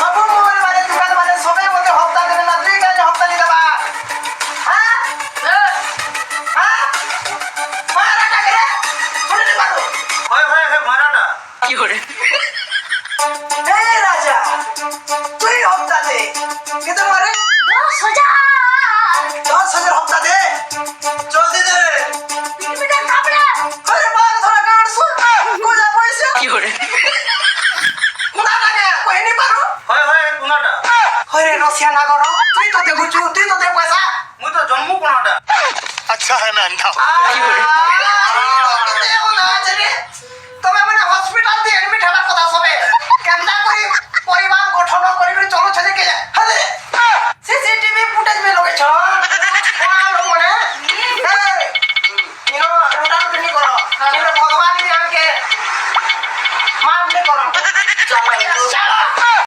सब मोबाइल वाले दुकान वाले सबे मते हफ्ता देबे ना तुई काहे हफ्ता नि देबा हां हां मारा टाकरे सुने नि मारो হয় মারাটা কি করে ए राजा तुई हफ्ता दे कितने मारे 10,000 10,000 हफ्ता दे জলদি দে রে পিটপিটা কাপড়া अरे बाल थोड़ा काट सु को जा पैसा কি করে कुना टाके कोई नि पारो হয় কোনাটা अरे रसिया ना करो तुई तो दे गुचू तुई तो दे पैसा মুই তো জন্ম কোনাটা अच्छा है ना अंडा তবে মানে হসপিটাল দিয়ে এডমিট হবার কথা সবে কেমতা করি পরিবার গঠন করি করে চলো ছেলে কে হাতে সিসিটিভি ফুটেজ মে লগাইছ কোন মনে ইনো রুটান নি করো তুমি ভগবান নি আনকে মাফ নি করো চলো